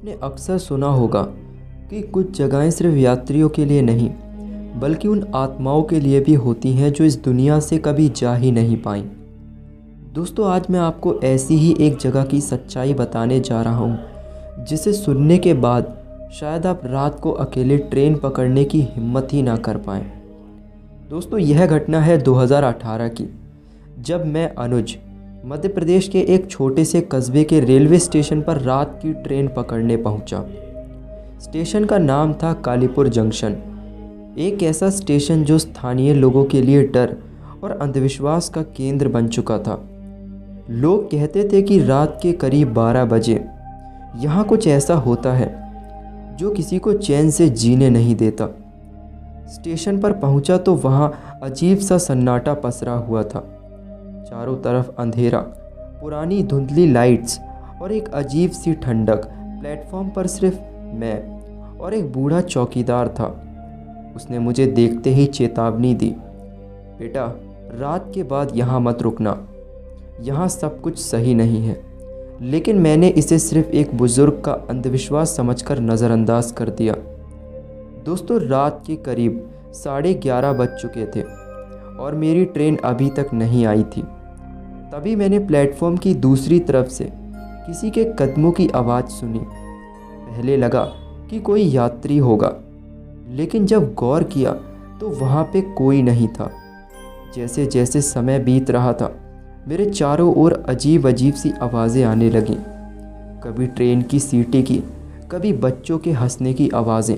आपने अक्सर सुना होगा कि कुछ जगहें सिर्फ यात्रियों के लिए नहीं बल्कि उन आत्माओं के लिए भी होती हैं जो इस दुनिया से कभी जा ही नहीं पाईं। दोस्तों, आज मैं आपको ऐसी ही एक जगह की सच्चाई बताने जा रहा हूँ जिसे सुनने के बाद शायद आप रात को अकेले ट्रेन पकड़ने की हिम्मत ही ना कर पाएँ। दोस्तों, यह घटना है 2018 की, जब मैं अनुज मध्य प्रदेश के एक छोटे से कस्बे के रेलवे स्टेशन पर रात की ट्रेन पकड़ने पहुंचा। स्टेशन का नाम था कालीपुर जंक्शन, एक ऐसा स्टेशन जो स्थानीय लोगों के लिए डर और अंधविश्वास का केंद्र बन चुका था। लोग कहते थे कि रात के करीब 12 बजे यहाँ कुछ ऐसा होता है जो किसी को चैन से जीने नहीं देता। स्टेशन पर पहुंचा तो वहाँ अजीब सा सन्नाटा पसरा हुआ था। चारों तरफ अंधेरा, पुरानी धुंधली लाइट्स और एक अजीब सी ठंडक। प्लेटफॉर्म पर सिर्फ मैं और एक बूढ़ा चौकीदार था। उसने मुझे देखते ही चेतावनी दी, बेटा, रात के बाद यहाँ मत रुकना, यहाँ सब कुछ सही नहीं है। लेकिन मैंने इसे सिर्फ एक बुजुर्ग का अंधविश्वास समझकर नज़रअंदाज कर दिया। दोस्तों, रात के करीब 11:30 बज चुके थे और मेरी ट्रेन अभी तक नहीं आई थी। तभी मैंने प्लेटफॉर्म की दूसरी तरफ से किसी के कदमों की आवाज़ सुनी। पहले लगा कि कोई यात्री होगा, लेकिन जब गौर किया तो वहाँ पे कोई नहीं था। जैसे जैसे समय बीत रहा था, मेरे चारों ओर अजीब अजीब सी आवाज़ें आने लगीं। कभी ट्रेन की सीटी की, कभी बच्चों के हंसने की आवाज़ें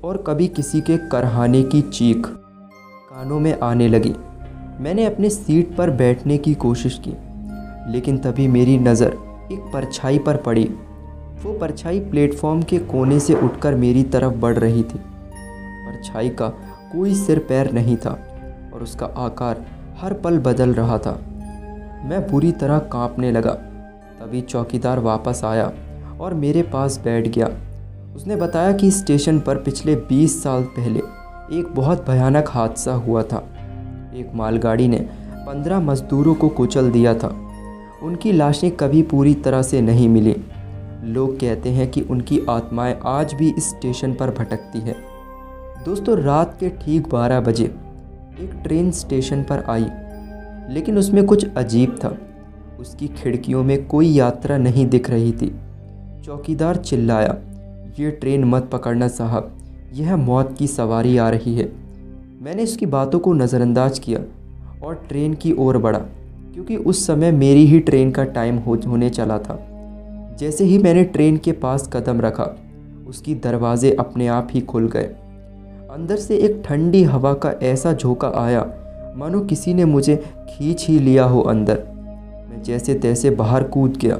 और कभी किसी के करहाने की चीख कानों में आने लगी। मैंने अपने सीट पर बैठने की कोशिश की, लेकिन तभी मेरी नज़र एक परछाई पर पड़ी। वो परछाई प्लेटफॉर्म के कोने से उठकर मेरी तरफ बढ़ रही थी। परछाई का कोई सिर पैर नहीं था और उसका आकार हर पल बदल रहा था। मैं बुरी तरह कांपने लगा। तभी चौकीदार वापस आया और मेरे पास बैठ गया। उसने बताया कि स्टेशन पर पिछले 20 साल पहले एक बहुत भयानक हादसा हुआ था। एक मालगाड़ी ने 15 मजदूरों को कुचल दिया था। उनकी लाशें कभी पूरी तरह से नहीं मिली। लोग कहते हैं कि उनकी आत्माएं आज भी इस स्टेशन पर भटकती है। दोस्तों, रात के ठीक 12 बजे एक ट्रेन स्टेशन पर आई, लेकिन उसमें कुछ अजीब था। उसकी खिड़कियों में कोई यात्रा नहीं दिख रही थी। चौकीदार चिल्लाया, ये ट्रेन मत पकड़ना साहब, यह मौत की सवारी आ रही है। मैंने इसकी बातों को नज़रअंदाज किया और ट्रेन की ओर बढ़ा, क्योंकि उस समय मेरी ही ट्रेन का टाइम होने चला था। जैसे ही मैंने ट्रेन के पास कदम रखा, उसकी दरवाजे अपने आप ही खुल गए। अंदर से एक ठंडी हवा का ऐसा झोंका आया मानो किसी ने मुझे खींच ही लिया हो अंदर। मैं जैसे तैसे बाहर कूद गया,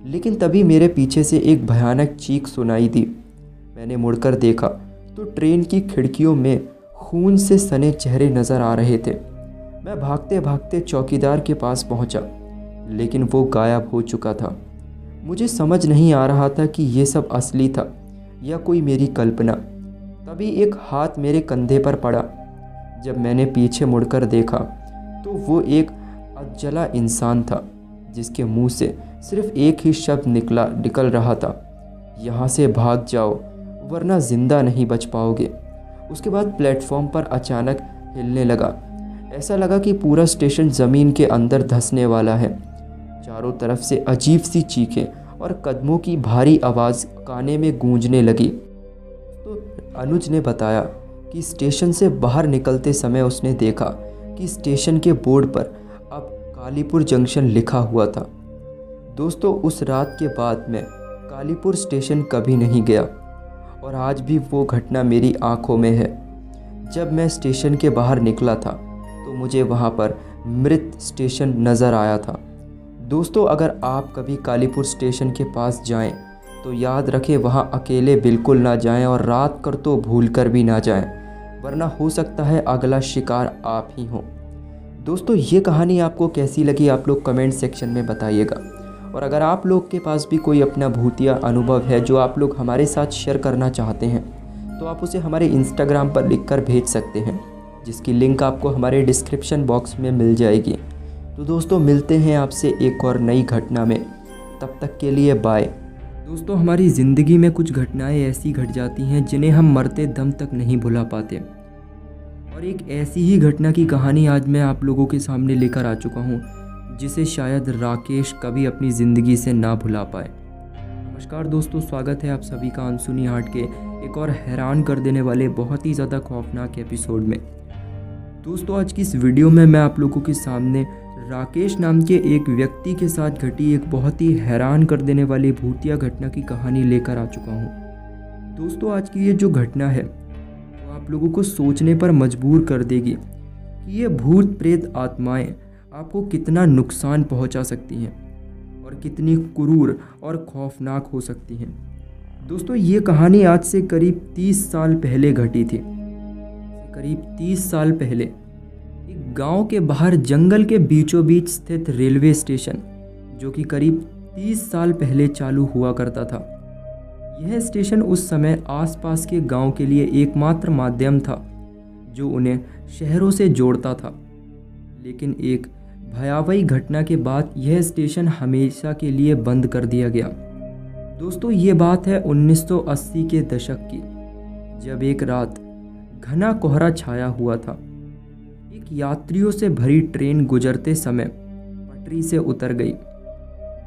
लेकिन तभी मेरे पीछे से एक भयानक चीख सुनाई दी। मैंने मुड़कर देखा तो ट्रेन की खिड़कियों में खून से सने चेहरे नज़र आ रहे थे। मैं भागते भागते चौकीदार के पास पहुंचा, लेकिन वो गायब हो चुका था। मुझे समझ नहीं आ रहा था कि ये सब असली था या कोई मेरी कल्पना। तभी एक हाथ मेरे कंधे पर पड़ा। जब मैंने पीछे मुड़कर देखा तो वो एक अधजला इंसान था, जिसके मुंह से सिर्फ एक ही शब्द निकल रहा था, यहाँ से भाग जाओ वरना ज़िंदा नहीं बच पाओगे। उसके बाद प्लेटफॉर्म पर अचानक हिलने लगा। ऐसा लगा कि पूरा स्टेशन ज़मीन के अंदर धंसने वाला है। चारों तरफ से अजीब सी चीखें और कदमों की भारी आवाज़ काने में गूंजने लगी। तो अनुज ने बताया कि स्टेशन से बाहर निकलते समय उसने देखा कि स्टेशन के बोर्ड पर अब कालीपुर जंक्शन लिखा हुआ था। दोस्तों, उस रात के बाद मैं कालीपुर स्टेशन कभी नहीं गया और आज भी वो घटना मेरी आंखों में है। जब मैं स्टेशन के बाहर निकला था तो मुझे वहाँ पर मृत स्टेशन नज़र आया था। दोस्तों, अगर आप कभी कालीपुर स्टेशन के पास जाएं तो याद रखें, वहाँ अकेले बिल्कुल ना जाएं और रात कर तो भूल कर भी ना जाएं, वरना हो सकता है अगला शिकार आप ही हों। दोस्तों, ये कहानी आपको कैसी लगी आप लोग कमेंट सेक्शन में बताइएगा। और अगर आप लोग के पास भी कोई अपना भूतिया अनुभव है जो आप लोग हमारे साथ शेयर करना चाहते हैं, तो आप उसे हमारे इंस्टाग्राम पर लिखकर भेज सकते हैं, जिसकी लिंक आपको हमारे डिस्क्रिप्शन बॉक्स में मिल जाएगी। तो दोस्तों, मिलते हैं आपसे एक और नई घटना में। तब तक के लिए बाय। दोस्तों, हमारी ज़िंदगी में कुछ घटनाएं ऐसी घट जाती हैं जिन्हें हम मरते दम तक नहीं भुला पाते। और एक ऐसी ही घटना की कहानी आज मैं आप लोगों के सामने लेकर आ चुका हूं, जिसे शायद राकेश कभी अपनी ज़िंदगी से ना भुला पाए। नमस्कार दोस्तों, स्वागत है आप सभी का अनसुनी हार्ट के एक और हैरान कर देने वाले बहुत ही ज़्यादा खौफनाक एपिसोड में। दोस्तों, आज की इस वीडियो में मैं आप लोगों के सामने राकेश नाम के एक व्यक्ति के साथ घटी एक बहुत ही हैरान कर देने वाली भूतिया घटना की कहानी लेकर आ चुका हूँ। दोस्तों, आज की ये जो घटना है वो आप लोगों को सोचने पर मजबूर कर देगी कि ये भूत प्रेत आत्माएं आपको कितना नुकसान पहुंचा सकती हैं और कितनी क्रूर और खौफनाक हो सकती हैं। दोस्तों, ये कहानी आज से करीब 30 साल पहले घटी थी। करीब 30 साल पहले एक गांव के बाहर जंगल के बीचों बीच स्थित रेलवे स्टेशन, जो कि करीब 30 साल पहले चालू हुआ करता था। यह स्टेशन उस समय आसपास के गांव के लिए एकमात्र माध्यम था जो उन्हें शहरों से जोड़ता था। लेकिन एक भयावह घटना के बाद यह स्टेशन हमेशा के लिए बंद कर दिया गया। दोस्तों, ये बात है 1980 के दशक की, जब एक रात घना कोहरा छाया हुआ था। एक यात्रियों से भरी ट्रेन गुजरते समय पटरी से उतर गई,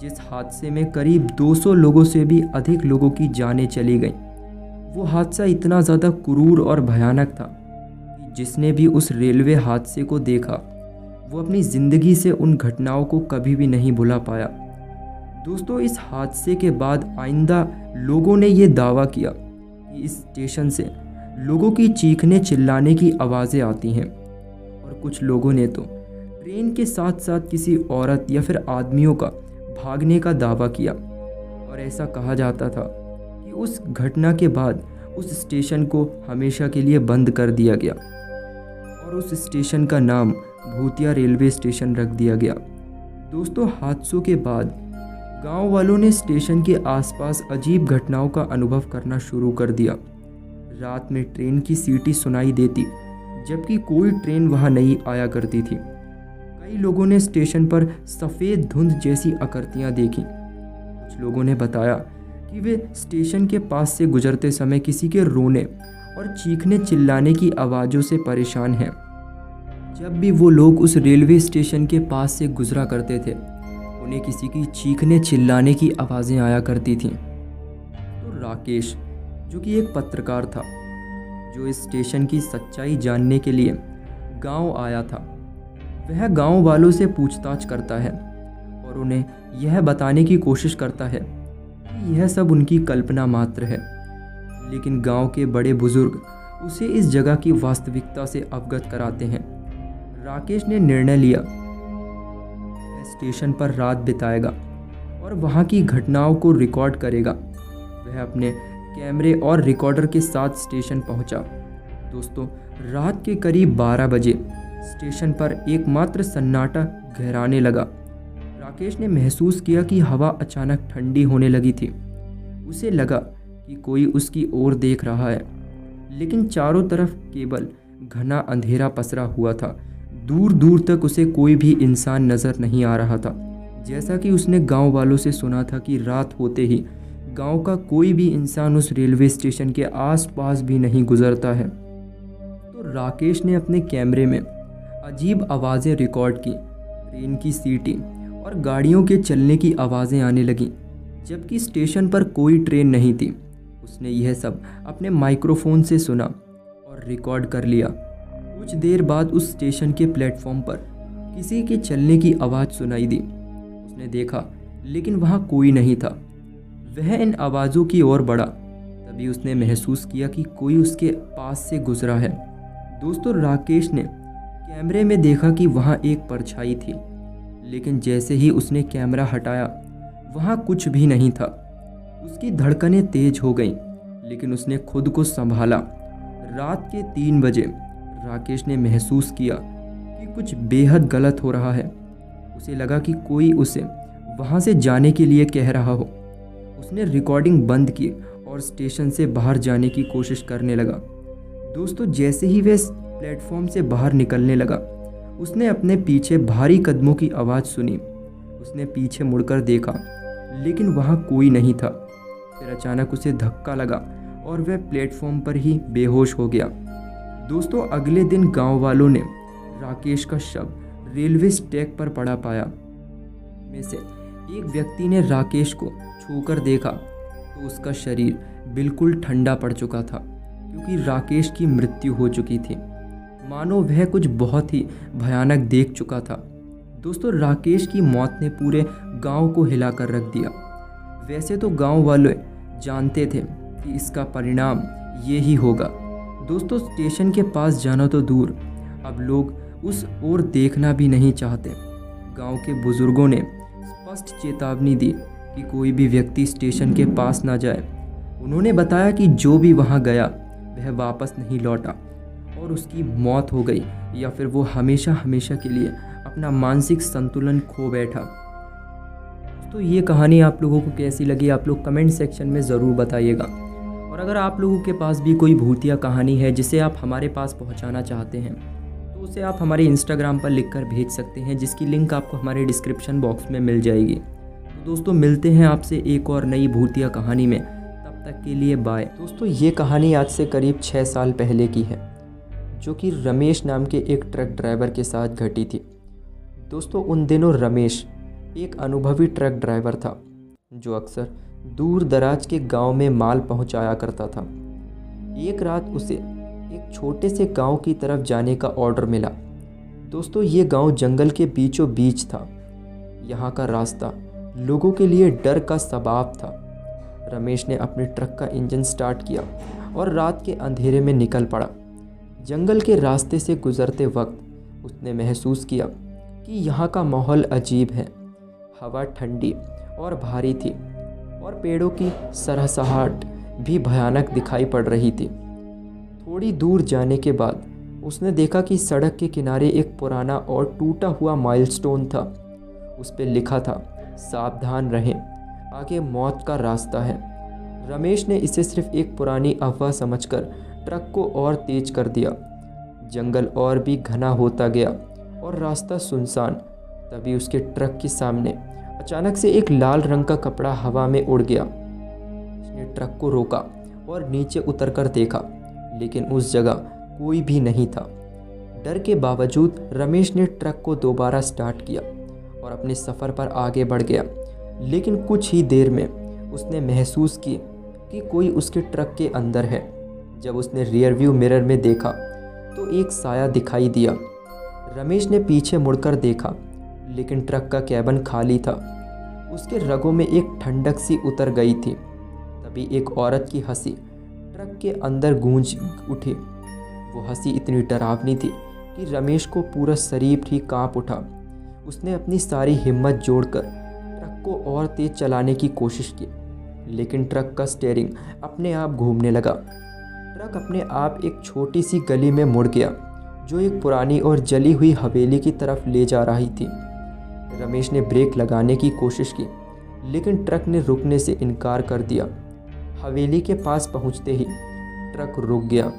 जिस हादसे में करीब 200 लोगों से भी अधिक लोगों की जानें चली गईं। वो हादसा इतना ज़्यादा क्रूर और भयानक था कि जिसने भी उस रेलवे हादसे को देखा वो अपनी ज़िंदगी से उन घटनाओं को कभी भी नहीं भुला पाया। दोस्तों, इस हादसे के बाद आइंदा लोगों ने ये दावा किया कि इस स्टेशन से लोगों की चीखने चिल्लाने की आवाज़ें आती हैं, और कुछ लोगों ने तो ट्रेन के साथ साथ किसी औरत या फिर आदमियों का भागने का दावा किया। और ऐसा कहा जाता था कि उस घटना के बाद उस स्टेशन को हमेशा के लिए बंद कर दिया गया और उस स्टेशन का नाम भूतिया रेलवे स्टेशन रख दिया गया। दोस्तों, हादसों के बाद गांव वालों ने स्टेशन के आसपास अजीब घटनाओं का अनुभव करना शुरू कर दिया। रात में ट्रेन की सीटी सुनाई देती, जबकि कोई ट्रेन वहां नहीं आया करती थी। कई लोगों ने स्टेशन पर सफ़ेद धुंध जैसी आकृतियां देखी। कुछ लोगों ने बताया कि वे स्टेशन के पास से गुजरते समय किसी के रोने और चीखने चिल्लाने की आवाज़ों से परेशान हैं। जब भी वो लोग उस रेलवे स्टेशन के पास से गुजरा करते थे, उन्हें किसी की चीखने चिल्लाने की आवाज़ें आया करती थीं। तो राकेश, जो कि एक पत्रकार था, जो इस स्टेशन की सच्चाई जानने के लिए गांव आया था, वह गांव वालों से पूछताछ करता है और उन्हें यह बताने की कोशिश करता है कि यह सब उनकी कल्पना मात्र है। लेकिन गांव के बड़े बुजुर्ग उसे इस जगह की वास्तविकता से अवगत कराते हैं। राकेश ने निर्णय लिया वह स्टेशन पर रात बिताएगा और वहां की घटनाओं को रिकॉर्ड करेगा। वह अपने कैमरे और रिकॉर्डर के साथ स्टेशन पहुंचा। दोस्तों, रात के करीब 12 बजे स्टेशन पर एकमात्र सन्नाटा गहराने लगा। राकेश ने महसूस किया कि हवा अचानक ठंडी होने लगी थी। उसे लगा कि कोई उसकी ओर देख रहा है, लेकिन चारों तरफ केवल घना अंधेरा पसरा हुआ था। दूर दूर तक उसे कोई भी इंसान नज़र नहीं आ रहा था। जैसा कि उसने गांव वालों से सुना था कि रात होते ही गांव का कोई भी इंसान उस रेलवे स्टेशन के आसपास भी नहीं गुजरता है। तो राकेश ने अपने कैमरे में अजीब आवाज़ें रिकॉर्ड की। ट्रेन की सीटी और गाड़ियों के चलने की आवाज़ें आने लगीं, जबकि स्टेशन पर कोई ट्रेन नहीं थी। उसने यह सब अपने माइक्रोफोन से सुना और रिकॉर्ड कर लिया। कुछ देर बाद उस स्टेशन के प्लेटफॉर्म पर किसी के चलने की आवाज़ सुनाई दी। उसने देखा, लेकिन वहाँ कोई नहीं था। वह इन आवाज़ों की ओर बढ़ा, तभी उसने महसूस किया कि कोई उसके पास से गुजरा है। दोस्तों, राकेश ने कैमरे में देखा कि वहाँ एक परछाई थी, लेकिन जैसे ही उसने कैमरा हटाया वहाँ कुछ भी नहीं था। उसकी धड़कनें तेज हो गईं, लेकिन उसने खुद को संभाला। रात के 3 बजे राकेश ने महसूस किया कि कुछ बेहद गलत हो रहा है। उसे लगा कि कोई उसे वहाँ से जाने के लिए कह रहा हो। उसने रिकॉर्डिंग बंद की और स्टेशन से बाहर जाने की कोशिश करने लगा। दोस्तों, जैसे ही वह प्लेटफॉर्म से बाहर निकलने लगा, उसने अपने पीछे भारी कदमों की आवाज़ सुनी। उसने पीछे मुड़कर देखा, लेकिन वहाँ कोई नहीं था। फिर अचानक उसे धक्का लगा और वह प्लेटफॉर्म पर ही बेहोश हो गया। दोस्तों, अगले दिन गांव वालों ने राकेश का शव रेलवे ट्रैक पर पड़ा पाया। में से एक व्यक्ति ने राकेश को छूकर देखा तो उसका शरीर बिल्कुल ठंडा पड़ चुका था, क्योंकि राकेश की मृत्यु हो चुकी थी। मानो वह कुछ बहुत ही भयानक देख चुका था। दोस्तों, राकेश की मौत ने पूरे गांव को हिलाकर रख दिया। वैसे तो गांव वाले जानते थे कि इसका परिणाम ये ही होगा। दोस्तों, स्टेशन के पास जाना तो दूर, अब लोग उस ओर देखना भी नहीं चाहते। गांव के बुजुर्गों ने स्पष्ट चेतावनी दी कि कोई भी व्यक्ति स्टेशन के पास ना जाए। उन्होंने बताया कि जो भी वहां गया वह वापस नहीं लौटा और उसकी मौत हो गई, या फिर वो हमेशा हमेशा के लिए अपना मानसिक संतुलन खो बैठा। तो ये कहानी आप लोगों को कैसी लगी, आप लोग कमेंट सेक्शन में ज़रूर बताइएगा। और अगर आप लोगों के पास भी कोई भूतिया कहानी है जिसे आप हमारे पास पहुंचाना चाहते हैं, तो उसे आप हमारे इंस्टाग्राम पर लिखकर भेज सकते हैं, जिसकी लिंक आपको हमारे डिस्क्रिप्शन बॉक्स में मिल जाएगी। तो दोस्तों, मिलते हैं आपसे एक और नई भूतिया कहानी में, तब तक के लिए बाय। दोस्तों, ये कहानी आज से करीब 6 साल पहले की है, जो कि रमेश नाम के एक ट्रक ड्राइवर के साथ घटी थी। दोस्तों, उन दिनों रमेश एक अनुभवी ट्रक ड्राइवर था, जो अक्सर दूर दराज के गांव में माल पहुंचाया करता था। एक रात उसे एक छोटे से गांव की तरफ जाने का ऑर्डर मिला। दोस्तों, ये गांव जंगल के बीचों बीच था। यहाँ का रास्ता लोगों के लिए डर का सबब था। रमेश ने अपने ट्रक का इंजन स्टार्ट किया और रात के अंधेरे में निकल पड़ा। जंगल के रास्ते से गुजरते वक्त उसने महसूस किया कि यहाँ का माहौल अजीब है। हवा ठंडी और भारी थी और पेड़ों की सरसराहट भी भयानक दिखाई पड़ रही थी। थोड़ी दूर जाने के बाद उसने देखा कि सड़क के किनारे एक पुराना और टूटा हुआ माइलस्टोन था। उस पर लिखा था, सावधान रहें, आगे मौत का रास्ता है। रमेश ने इसे सिर्फ एक पुरानी अफवाह समझकर ट्रक को और तेज कर दिया। जंगल और भी घना होता गया और रास्ता सुनसान। तभी उसके ट्रक के सामने अचानक से एक लाल रंग का कपड़ा हवा में उड़ गया। उसने ट्रक को रोका और नीचे उतरकर देखा, लेकिन उस जगह कोई भी नहीं था। डर के बावजूद रमेश ने ट्रक को दोबारा स्टार्ट किया और अपने सफ़र पर आगे बढ़ गया। लेकिन कुछ ही देर में उसने महसूस की कि कोई उसके ट्रक के अंदर है। जब उसने रियर व्यू मिरर में देखा तो एक साया दिखाई दिया। रमेश ने पीछे मुड़कर देखा, लेकिन ट्रक का कैबिन खाली था। उसके रगों में एक ठंडक सी उतर गई थी। तभी एक औरत की हंसी ट्रक के अंदर गूंज उठी। वो हंसी इतनी डरावनी थी कि रमेश को पूरा शरीर ही कांप उठा। उसने अपनी सारी हिम्मत जोड़कर ट्रक को और तेज चलाने की कोशिश की, लेकिन ट्रक का स्टीयरिंग अपने आप घूमने लगा। ट्रक अपने आप एक छोटी सी गली में मुड़ गया, जो एक पुरानी और जली हुई हवेली की तरफ ले जा रही थी। रमेश ने ब्रेक लगाने की कोशिश की, लेकिन ट्रक ने रुकने से इनकार कर दिया। हवेली के पास पहुंचते ही ट्रक रुक गया।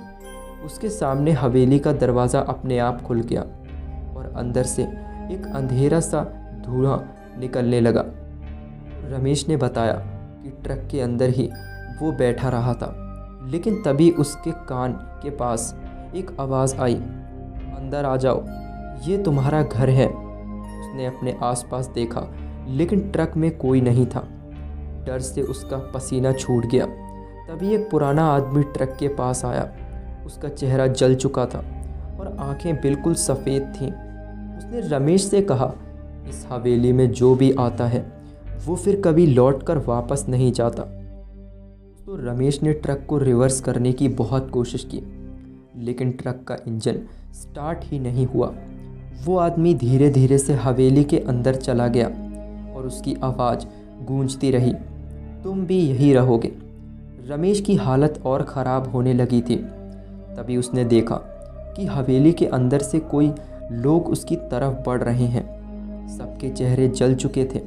उसके सामने हवेली का दरवाज़ा अपने आप खुल गया और अंदर से एक अंधेरा सा धुआं निकलने लगा। रमेश ने बताया कि ट्रक के अंदर ही वो बैठा रहा था, लेकिन तभी उसके कान के पास एक आवाज़ आई, अंदर आ जाओ, ये तुम्हारा घर है। उसने अपने आसपास देखा, लेकिन ट्रक में कोई नहीं था। डर से उसका पसीना छूट गया। तभी एक पुराना आदमी ट्रक के पास आया। उसका चेहरा जल चुका था और आंखें बिल्कुल सफ़ेद थीं। उसने रमेश से कहा, इस हवेली में जो भी आता है वो फिर कभी लौटकर वापस नहीं जाता। तो रमेश ने ट्रक को रिवर्स करने की बहुत कोशिश की, लेकिन ट्रक का इंजन स्टार्ट ही नहीं हुआ। वो आदमी धीरे धीरे से हवेली के अंदर चला गया और उसकी आवाज़ गूंजती रही, तुम भी यही रहोगे। रमेश की हालत और ख़राब होने लगी थी। तभी उसने देखा कि हवेली के अंदर से कोई लोग उसकी तरफ बढ़ रहे हैं। सबके चेहरे जल चुके थे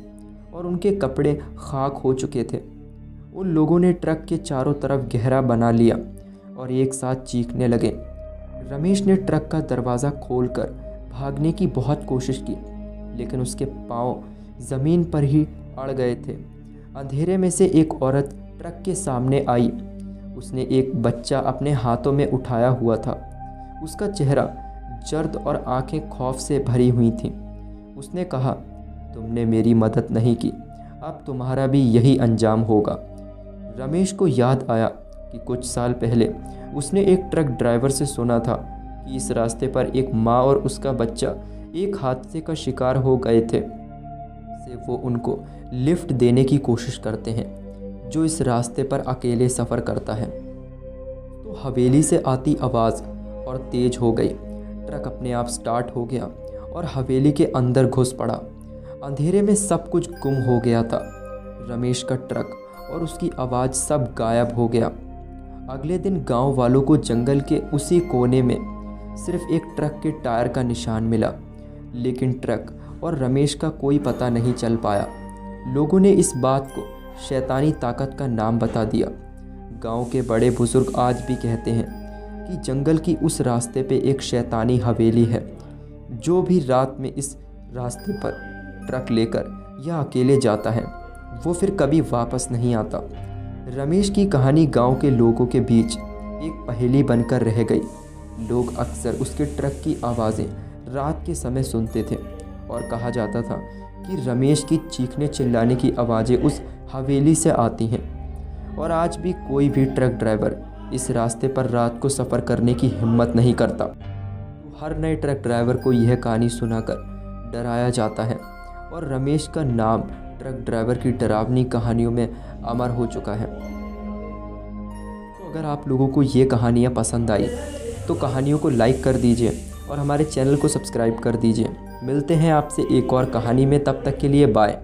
और उनके कपड़े खाक हो चुके थे। उन लोगों ने ट्रक के चारों तरफ घेरा बना लिया और एक साथ चीखने लगे। रमेश ने ट्रक का दरवाज़ा खोलकर भागने की बहुत कोशिश की, लेकिन उसके पांव ज़मीन पर ही अड़ गए थे। अंधेरे में से एक औरत ट्रक के सामने आई। उसने एक बच्चा अपने हाथों में उठाया हुआ था। उसका चेहरा दर्द और आंखें खौफ से भरी हुई थीं। उसने कहा, तुमने मेरी मदद नहीं की, अब तुम्हारा भी यही अंजाम होगा। रमेश को याद आया कि कुछ साल पहले उसने एक ट्रक ड्राइवर से सुना था कि इस रास्ते पर एक माँ और उसका बच्चा एक हादसे का शिकार हो गए थे। से वो उनको लिफ्ट देने की कोशिश करते हैं जो इस रास्ते पर अकेले सफ़र करता है। तो हवेली से आती आवाज़ और तेज़ हो गई। ट्रक अपने आप स्टार्ट हो गया और हवेली के अंदर घुस पड़ा। अंधेरे में सब कुछ गुम हो गया था। रमेश का ट्रक और उसकी आवाज़ सब गायब हो गया। अगले दिन गांव वालों को जंगल के उसी कोने में सिर्फ एक ट्रक के टायर का निशान मिला, लेकिन ट्रक और रमेश का कोई पता नहीं चल पाया। लोगों ने इस बात को शैतानी ताकत का नाम बता दिया। गांव के बड़े बुजुर्ग आज भी कहते हैं कि जंगल की उस रास्ते पे एक शैतानी हवेली है। जो भी रात में इस रास्ते पर ट्रक लेकर या अकेले जाता है वो फिर कभी वापस नहीं आता। रमेश की कहानी गांव के लोगों के बीच एक पहेली बनकर रह गई। लोग अक्सर उसके ट्रक की आवाज़ें रात के समय सुनते थे और कहा जाता था कि रमेश की चीखने चिल्लाने की आवाज़ें उस हवेली से आती हैं। और आज भी कोई भी ट्रक ड्राइवर इस रास्ते पर रात को सफ़र करने की हिम्मत नहीं करता। तो हर नए ट्रक ड्राइवर को यह कहानी सुनाकर डराया जाता है और रमेश का नाम ट्रक ड्राइवर की डरावनी कहानियों में अमर हो चुका है। तो अगर आप लोगों को ये कहानियाँ पसंद आई तो कहानियों को लाइक कर दीजिए और हमारे चैनल को सब्सक्राइब कर दीजिए। मिलते हैं आपसे एक और कहानी में, तब तक के लिए बाय।